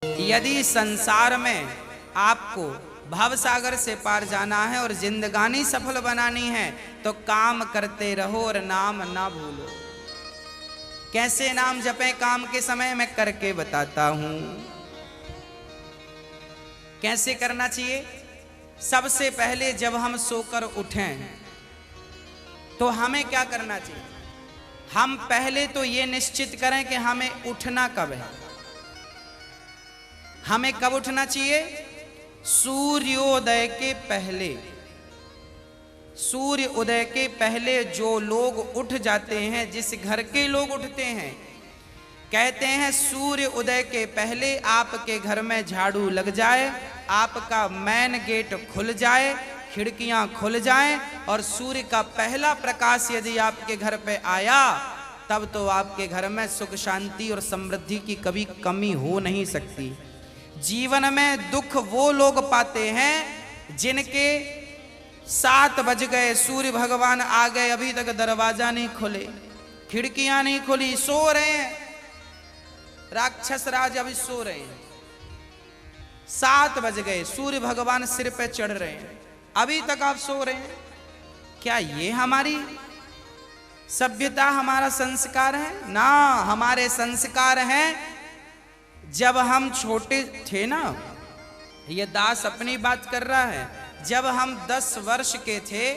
यदि संसार में आपको भव सागर से पार जाना है और जिंदगानी सफल बनानी है तो काम करते रहो और नाम ना भूलो। कैसे नाम जपें काम के समय मैं करके बताता हूं। कैसे करना चाहिए? सबसे पहले जब हम सोकर उठें तो हमें क्या करना चाहिए? हम पहले तो ये निश्चित करें कि हमें उठना कब है। हमें कब उठना चाहिए? सूर्योदय के पहले। सूर्य उदय के पहले जो लोग उठ जाते हैं, जिस घर के लोग उठते हैं, कहते हैं सूर्य उदय के पहले आपके घर में झाड़ू लग जाए, आपका मेन गेट खुल जाए, खिड़कियां खुल जाएं और सूर्य का पहला प्रकाश यदि आपके घर पे आया तब तो आपके घर में सुख शांति और समृद्धि की कभी कमी हो नहीं सकती। जीवन में दुख वो लोग पाते हैं जिनके 7 बज गए, सूर्य भगवान आ गए, अभी तक दरवाजा नहीं खुले, खिड़कियां नहीं खुली, सो रहे हैं, राक्षस राज अभी सो रहे हैं। 7 बज गए, सूर्य भगवान सिर पे चढ़ रहे हैं, अभी तक आप सो रहे हैं। क्या ये हमारी सभ्यता, हमारा संस्कार है? ना, हमारे संस्कार हैं जब हम छोटे थे ना, ये दास अपनी बात कर रहा है, जब हम 10 वर्ष के थे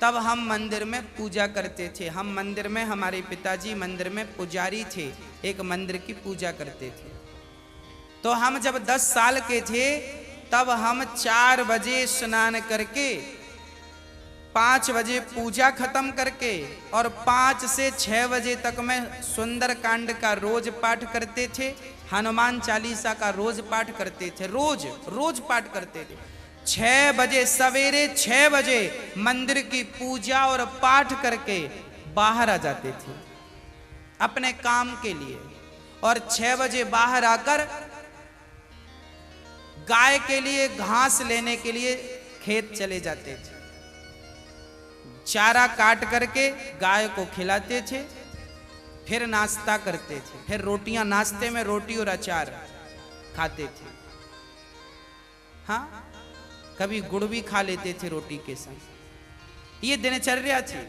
तब हम मंदिर में पूजा करते थे। हम मंदिर में, हमारे पिताजी मंदिर में पुजारी थे, एक मंदिर की पूजा करते थे। तो हम जब 10 साल के थे तब हम 4 बजे स्नान करके 5 बजे पूजा खत्म करके और 5 से 6 बजे तक में सुंदर कांड का रोज पाठ करते थे, हनुमान चालीसा का रोज पाठ करते थे, रोज पाठ करते थे। 6 बजे, सवेरे 6 बजे मंदिर की पूजा और पाठ करके बाहर आ जाते थे अपने काम के लिए, और 6 बजे बाहर आकर गाय के लिए घास लेने के लिए खेत चले जाते थे। चारा काट करके गाय को खिलाते थे, फिर नाश्ता करते थे, फिर रोटियां, नाश्ते में रोटी और अचार खाते थे। हाँ, कभी गुड़ भी खा लेते थे रोटी के संग। ये दिनचर्या थी।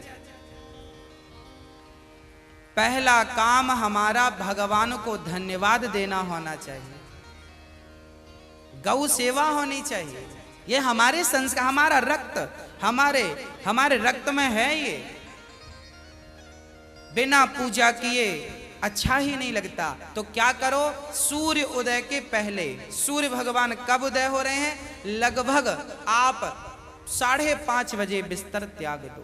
पहला काम हमारा भगवान को धन्यवाद देना होना चाहिए, गौ सेवा होनी चाहिए। ये हमारे संस्कार, हमारा रक्त, हमारे रक्त में है ये। बिना पूजा किए अच्छा ही नहीं लगता। तो क्या करो? सूर्य उदय के पहले, सूर्य भगवान कब उदय हो रहे हैं? लगभग आप 5:30 बजे बिस्तर त्याग दो।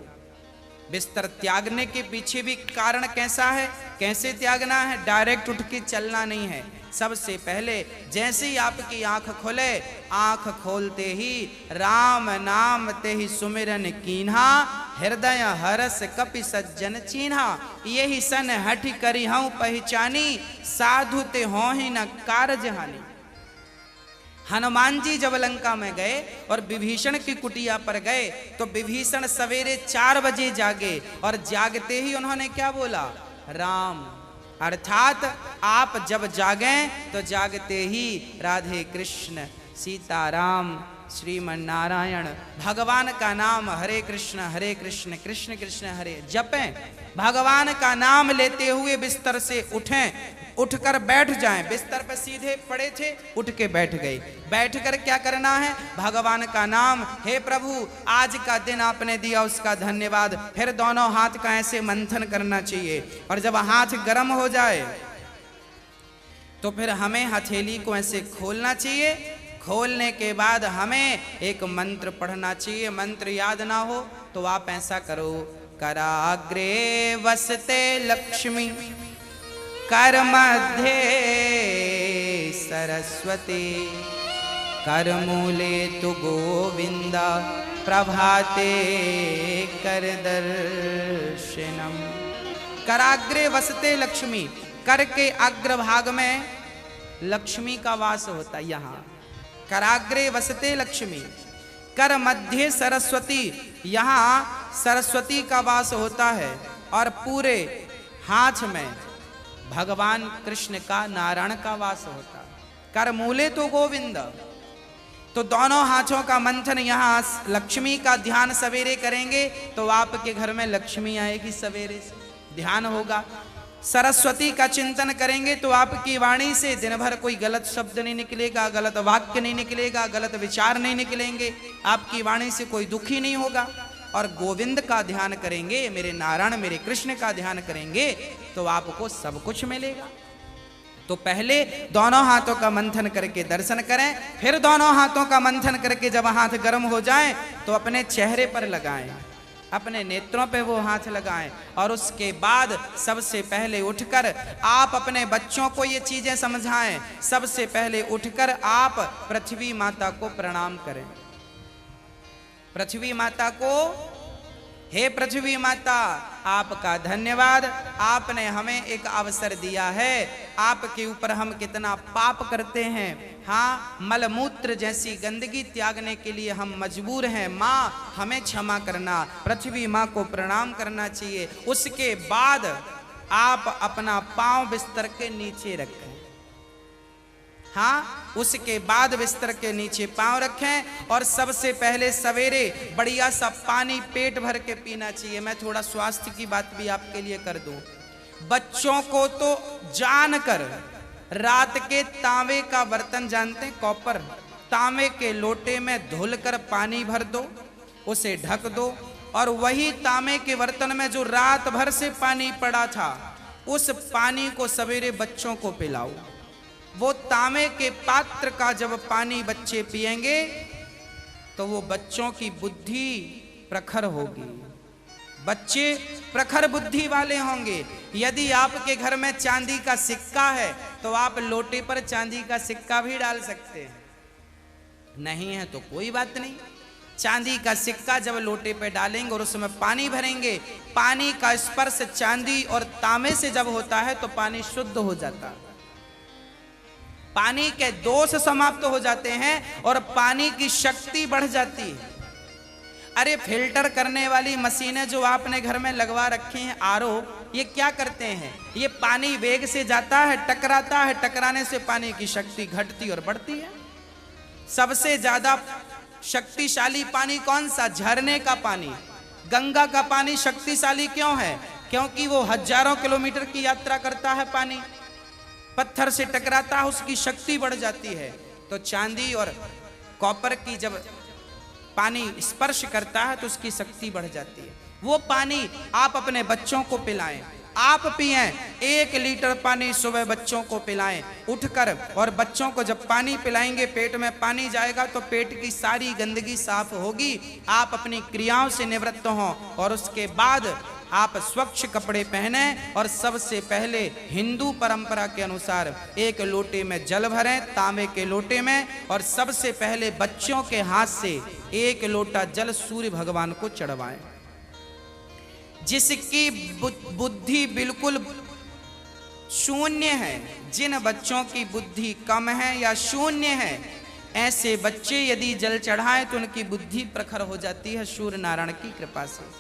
बिस्तर त्यागने के पीछे भी कारण कैसा है, कैसे त्यागना है? डायरेक्ट उठ के चलना नहीं है। सबसे पहले जैसे ही आपकी आंख खुले, आंख खोलते ही राम नाम ते ही सुमिरन कीन्हा, हृदय हरस कपि सज्जन चीन्हा, यही सन हठ करी हूं पहचानी, साधु ते हो ही न कारज हानि। हनुमान जी जब लंका में गए और विभीषण की कुटिया पर गए तो विभीषण सवेरे 4 बजे जागे और जागते ही उन्होंने क्या बोला? राम। अर्थात आप जब जागें तो जागते ही राधे कृष्ण, सीताराम, श्रीमन नारायण, भगवान का नाम हरे कृष्ण कृष्ण कृष्ण हरे जपें। भगवान का नाम लेते हुए बिस्तर से उठें, उठकर बैठ जाएं। बिस्तर पर सीधे पड़े थे, उठ के बैठ गए। बैठकर क्या करना है? भगवान का नाम, हे प्रभु आज का दिन आपने दिया उसका धन्यवाद। फिर दोनों हाथ का ऐसे मंथन करना चाहिए और जब हाथ गर्म हो जाए तो फिर हमें हथेली को ऐसे खोलना चाहिए। खोलने के बाद हमें एक मंत्र पढ़ना चाहिए। मंत्र याद ना हो तो आप ऐसा करो, कराग्रे वसते लक्ष्मी, कर मध्य सरस्वती, कर मूले तु गोविंदा, प्रभाते कर दर्शनम। कराग्रे वसते लक्ष्मी, कर के अग्रभाग में लक्ष्मी का वास होता है। यहाँ कराग्रे वसते लक्ष्मी, कर मध्य सरस्वती, यहाँ सरस्वती का वास होता है और पूरे हाथ में भगवान कृष्ण का, नारायण का वास होता है। कर मूले तो गोविंद। तो दोनों हाथों का मंथन, यहाँ लक्ष्मी का ध्यान सवेरे करेंगे तो आपके घर में लक्ष्मी आएगी, सवेरे से ध्यान होगा। सरस्वती का चिंतन करेंगे तो आपकी वाणी से दिन भर कोई गलत शब्द नहीं निकलेगा, गलत वाक्य नहीं निकलेगा, गलत विचार नहीं निकलेंगे, आपकी वाणी से कोई दुखी नहीं होगा। और गोविंद का ध्यान करेंगे, मेरे नारायण मेरे कृष्ण का ध्यान करेंगे तो आपको सब कुछ मिलेगा। तो पहले दोनों हाथों का मंथन करके दर्शन करें, फिर दोनों हाथों का मंथन करके जब हाथ गर्म हो जाए तो अपने चेहरे पर लगाएं, अपने नेत्रों पे वो हाथ लगाएं। और उसके बाद सबसे पहले उठकर आप अपने बच्चों को ये चीजें समझाएं। सबसे पहले उठकर आप पृथ्वी माता को प्रणाम करें। पृथ्वी माता को, हे पृथ्वी माता, आपका धन्यवाद, आपने हमें एक अवसर दिया है। आपके ऊपर हम कितना पाप करते हैं, हाँ, मलमूत्र जैसी गंदगी त्यागने के लिए हम मजबूर हैं। माँ हमें क्षमा करना, पृथ्वी माँ को प्रणाम करना चाहिए। उसके बाद आप अपना पांव बिस्तर के नीचे रखें, हाँ, उसके बाद बिस्तर के नीचे पांव रखें। और सबसे पहले सवेरे बढ़िया सा पानी पेट भर के पीना चाहिए। मैं थोड़ा स्वास्थ्य की बात भी आपके लिए कर दूं। बच्चों को तो जानकर रात के तांबे का बर्तन जानते हैं, कॉपर, तांबे के लोटे में धुलकर पानी भर दो, उसे ढक दो और वही तांबे के बर्तन में जो रात भर से पानी पड़ा था उस पानी को सवेरे बच्चों को पिलाओ। वो तांबे के पात्र का जब पानी बच्चे पिएंगे तो वो बच्चों की बुद्धि प्रखर होगी, बच्चे प्रखर बुद्धि वाले होंगे। यदि आपके घर में चांदी का सिक्का है तो आप लोटे पर चांदी का सिक्का भी डाल सकते हैं, नहीं है तो कोई बात नहीं। चांदी का सिक्का जब लोटे पे डालेंगे और उसमें पानी भरेंगे, पानी का स्पर्श चांदी और तांबे से जब होता है तो पानी शुद्ध हो जाता है, पानी के दोष समाप्त हो जाते हैं और पानी की शक्ति बढ़ जाती है। अरे फिल्टर करने वाली मशीनें जो आपने घर में लगवा रखी हैं, आरओ, ये क्या करते हैं? ये पानी वेग से जाता है, टकराता है, टकराने से पानी की शक्ति घटती और बढ़ती है। सबसे ज्यादा शक्तिशाली पानी कौन सा? झरने का पानी। गंगा का पानी शक्तिशाली क्यों है? क्योंकि वो हजारों किलोमीटर की यात्रा करता है, पानी पत्थर से टकराता है, उसकी शक्ति बढ़ जाती है। तो चांदी और कॉपर की जब पानी स्पर्श करता है तो उसकी शक्ति बढ़ जाती है। वो पानी आप अपने बच्चों को पिलाएं, आप पिएं। 1 लीटर पानी सुबह बच्चों को पिलाएं उठकर। और बच्चों को जब पानी पिलाएंगे, पेट में पानी जाएगा तो पेट की सारी गंदगी साफ होगी, आप अपनी क्रियाओं से निवृत्त हों। और उसके बाद आप स्वच्छ कपड़े पहने और सबसे पहले हिंदू परंपरा के अनुसार 1 लोटे में जल भरें, तांबे के लोटे में, और सबसे पहले बच्चों के हाथ से 1 लोटा जल सूर्य भगवान को चढ़वाएं। जिसकी बुद्धि बिल्कुल शून्य है, जिन बच्चों की बुद्धि कम है या शून्य है, ऐसे बच्चे यदि जल चढ़ाएं तो उनकी बुद्धि प्रखर हो जाती है सूर्य नारायण की कृपा से।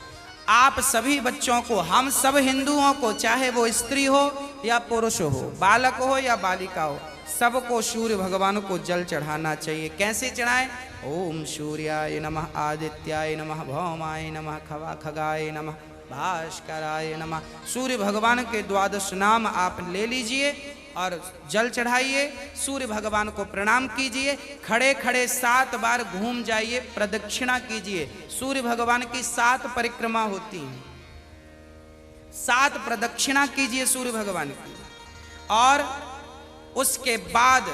आप सभी बच्चों को, हम सब हिंदुओं को, चाहे वो स्त्री हो या पुरुष हो, बालक हो या बालिका हो, सबको सूर्य भगवान को जल चढ़ाना चाहिए। कैसे चढ़ाएं? ओम सूर्याय नमः, आदित्याय नमः, भौमाय नमः, खगाय नमः, भास्कराय नमः। सूर्य भगवान के 12 नाम आप ले लीजिए और जल चढ़ाइए, सूर्य भगवान को प्रणाम कीजिए, खड़े खड़े 7 बार घूम जाइए, प्रदक्षिणा कीजिए। सूर्य भगवान की 7 परिक्रमा होती हैं, 7 प्रदक्षिणा कीजिए सूर्य भगवान की। और उसके बाद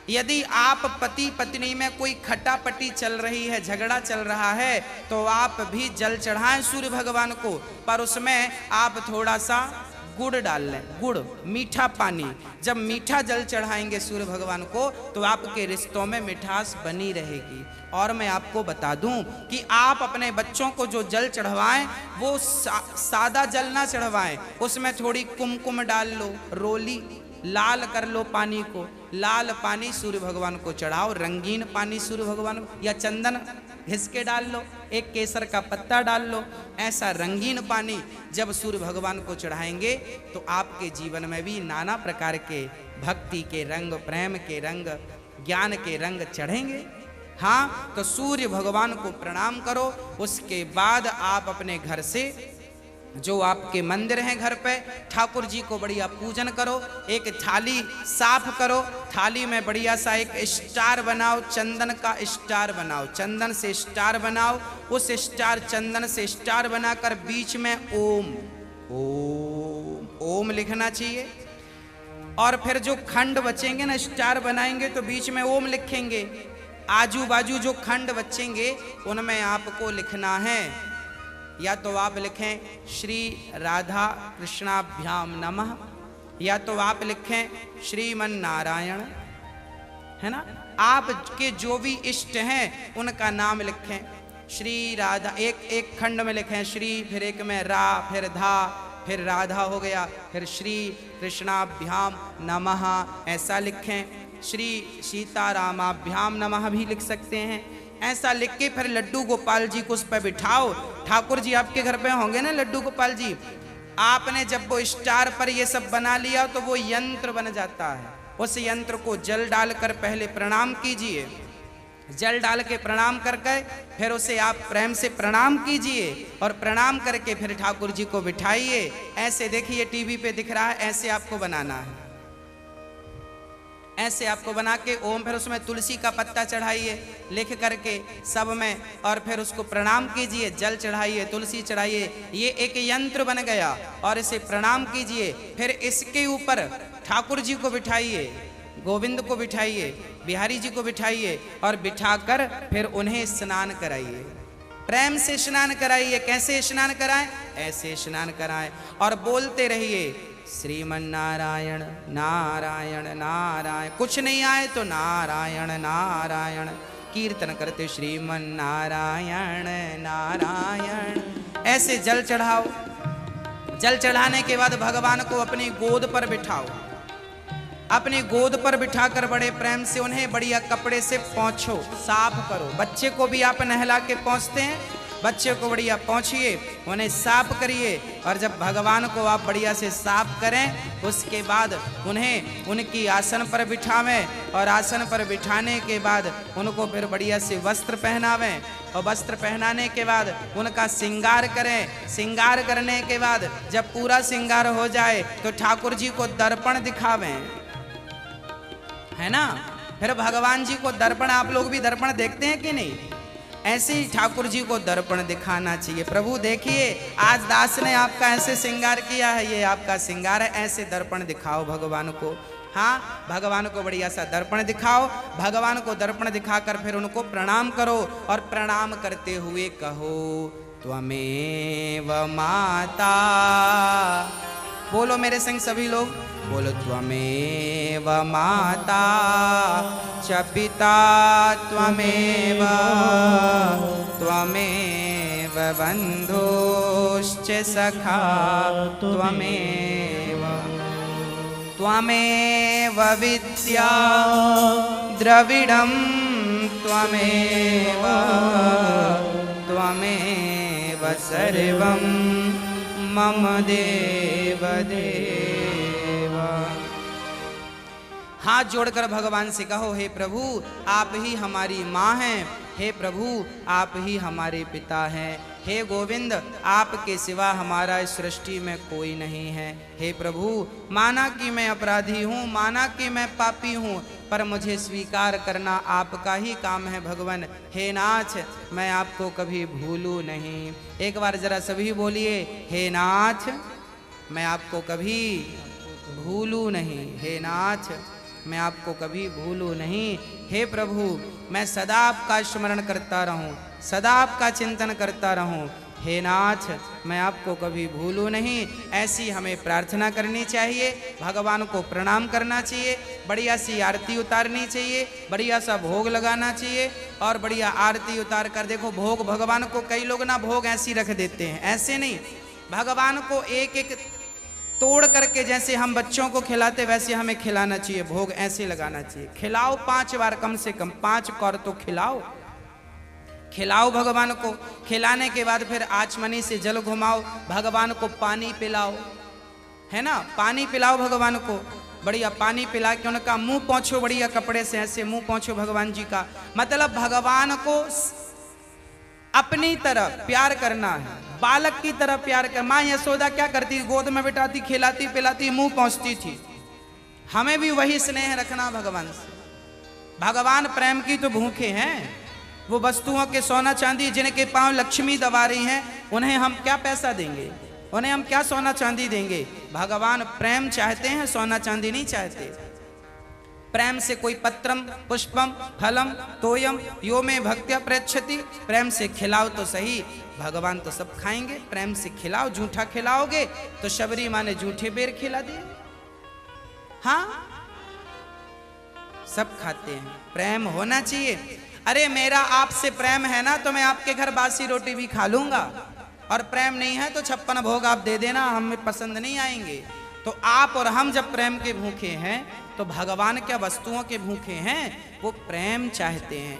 यदि आप पति पत्नी में कोई खटापटी चल रही है, झगड़ा चल रहा है, तो आप भी जल चढ़ाएं सूर्य भगवान को, पर उसमें आप थोड़ा सा गुड़ डाल लें, गुड़, मीठा पानी। जब मीठा जल चढ़ाएंगे सूर्य भगवान को तो आपके रिश्तों में मिठास बनी रहेगी। और मैं आपको बता दूं कि आप अपने बच्चों को जो जल चढ़वाएं वो सादा जल ना चढ़वाएं, उसमें थोड़ी कुमकुम डाल लो, रोली लाल कर लो पानी को, लाल पानी सूर्य भगवान को चढ़ाओ, रंगीन पानी सूर्य भगवान को, या चंदन घिस के डाल लो, एक केसर का पत्ता डाल लो, ऐसा रंगीन पानी जब सूर्य भगवान को चढ़ाएंगे तो आपके जीवन में भी नाना प्रकार के भक्ति के रंग, प्रेम के रंग, ज्ञान के रंग चढ़ेंगे। हाँ, तो सूर्य भगवान को प्रणाम करो। उसके बाद आप अपने घर से जो आपके मंदिर हैं घर पे, ठाकुर जी को बढ़िया पूजन करो। एक थाली साफ करो, थाली में बढ़िया सा एक स्टार बनाओ, चंदन का स्टार बनाओ, चंदन से स्टार बनाओ। उस स्टार, चंदन से स्टार बनाकर बीच में ओम ओम ओम लिखना चाहिए। और फिर जो खंड बचेंगे ना, स्टार बनाएंगे तो बीच में ओम लिखेंगे। आजू बाजू जो खंड बचेंगे उनमें आपको लिखना है, या तो आप लिखें श्री राधा कृष्णाभ्याम नमः, या तो आप लिखें श्रीमन नारायण, है ना। आपके जो भी इष्ट हैं उनका नाम लिखें। श्री राधा, एक खंड में लिखें श्री, फिर एक में रा, फिर धा, फिर राधा हो गया, फिर श्री कृष्णाभ्याम नमः ऐसा लिखें। श्री सीतारामाभ्याम नमः भी लिख सकते हैं। ऐसा लिख के फिर लड्डू गोपाल जी को उस पर बिठाओ। ठाकुर जी आपके घर पे होंगे ना लड्डू गोपाल जी, आपने जब वो स्टार पर ये सब बना लिया तो वो यंत्र बन जाता है। उस यंत्र को जल डालकर पहले प्रणाम कीजिए, जल डाल के प्रणाम करके फिर उसे आप प्रेम से प्रणाम कीजिए, और प्रणाम करके फिर ठाकुर जी को बिठाइए। ऐसे देखिए टीवी पे दिख रहा है, ऐसे आपको बनाना है, ऐसे आपको बना के ओम, फिर उसमें तुलसी का पत्ता चढ़ाइए लिख करके सब में, और फिर उसको प्रणाम कीजिए, जल चढ़ाइए, तुलसी चढ़ाइए। ये एक यंत्र बन गया, और इसे प्रणाम कीजिए। फिर इसके ऊपर ठाकुर जी को बिठाइए, गोविंद को बिठाइए, बिहारी जी को बिठाइए, और बिठाकर फिर उन्हें स्नान कराइए, प्रेम से स्नान कराइए। कैसे स्नान कराएं? ऐसे स्नान कराएं, और बोलते रहिए श्रीमन नारायण नारायण नारायण। कुछ नहीं आए तो नारायण नारायण कीर्तन करते श्रीमन नारायण नारायण। ऐसे जल चढ़ाओ। जल चढ़ाने के बाद भगवान को अपनी गोद पर बिठाओ। अपनी गोद पर बिठाकर बड़े प्रेम से उन्हें बढ़िया कपड़े से पोंछो, साफ करो। बच्चे को भी आप नहला के पोंछते हैं, बच्चे को बढ़िया पोंछिए, उन्हें साफ करिए। और जब भगवान को आप बढ़िया से साफ करें, उसके बाद उन्हें उनकी आसन पर बिठावें, और आसन पर बिठाने के बाद उनको फिर बढ़िया से वस्त्र पहनावें, और वस्त्र पहनाने के बाद उनका श्रृंगार करें। श्रृंगार करने के बाद जब पूरा श्रृंगार हो जाए तो ठाकुर जी को दर्पण दिखावें, है ना। फिर भगवान जी को दर्पण, आप लोग भी दर्पण देखते हैं कि नहीं? ऐसे ही ठाकुर जी को दर्पण दिखाना चाहिए। प्रभु देखिए आज दास ने आपका ऐसे श्रृंगार किया है, ये आपका श्रृंगार है, ऐसे दर्पण दिखाओ भगवान को। हाँ, भगवान को बढ़िया सा दर्पण दिखाओ। भगवान को दर्पण दिखाकर फिर उनको प्रणाम करो, और प्रणाम करते हुए कहो त्वमेव माता। बोलो मेरे संग सभी लोग, बोलो त्वमेव माता च पिता त्वमेव, त्वमेव बन्धुश्च सखा त्वमेव, त्वमेव विद्या द्रविडं त्वमेव, त्वमेव सर्वं मम देव देव। हाथ जोड़कर भगवान से कहो, हे प्रभु आप ही हमारी माँ हैं, हे प्रभु आप ही हमारे पिता हैं, हे गोविंद आपके सिवा हमारा इस सृष्टि में कोई नहीं है। हे प्रभु माना कि मैं अपराधी हूँ, माना कि मैं पापी हूँ, पर मुझे स्वीकार करना आपका ही काम है भगवान। हे नाथ मैं आपको कभी भूलूं नहीं। एक बार जरा सभी बोलिए, हे नाथ मैं आपको कभी भूलूं नहीं, हे नाथ मैं आपको कभी भूलूं नहीं। हे प्रभु मैं सदा आपका स्मरण करता रहूं, सदा आपका चिंतन करता रहूं। हे नाथ मैं आपको कभी भूलूं नहीं। ऐसी हमें प्रार्थना करनी चाहिए, भगवान को प्रणाम करना चाहिए, बढ़िया सी आरती उतारनी चाहिए, बढ़िया सा भोग लगाना चाहिए, और बढ़िया आरती उतार कर देखो भोग भगवान को, कई लोग ना भोग ऐसी रख देते हैं, ऐसे नहीं, भगवान को एक एक तोड़ करके जैसे हम बच्चों को खिलाते वैसे हमें खिलाना चाहिए, भोग ऐसे लगाना चाहिए। खिलाओ 5 बार, कम से कम 5 कौर तो खिलाओ। खिलाओ भगवान को। खिलाने के बाद फिर आचमनी से जल घुमाओ, भगवान को पानी पिलाओ, है ना, पानी पिलाओ भगवान को, बढ़िया पानी पिला के उनका मुंह पोंछो, बढ़िया कपड़े से ऐसे मुंह पोंछो भगवान जी का। मतलब भगवान को अपनी तरह प्यार करना है, बालक की तरह प्यार कर। माँ यशोदा क्या करती, गोद में बिठाती, खिलाती पिलाती, मुंह पोंछती थी। हमें भी वही स्नेह रखना भगवान से। भगवान प्रेम की तो भूखे हैं। वो वस्तुओं के सोना चांदी जिनके पांव लक्ष्मी दबा रही हैं, उन्हें हम क्या पैसा देंगे, उन्हें हम क्या सोना चांदी देंगे। भगवान प्रेम चाहते हैं, सोना चांदी नहीं चाहते। प्रेम से कोई पत्रम पुष्पम फलम तोयम यो में भक्त्या प्रयच्छति, प्रेम से खिलाओ तो सही, भगवान तो सब खाएंगे। प्रेम से खिलाओ, झूठा खिलाओगे तो शबरी माँ ने झूठे बेर खिला दिए। हाँ, सब खाते हैं, प्रेम होना चाहिए। अरे मेरा आपसे प्रेम है ना तो मैं आपके घर बासी रोटी भी खा लूंगा, और प्रेम नहीं है तो 56 भोग आप दे देना, हमें पसंद नहीं आएंगे। तो आप और हम जब प्रेम के भूखे हैं तो भगवान क्या वस्तुओं के भूखे हैं, वो प्रेम चाहते हैं।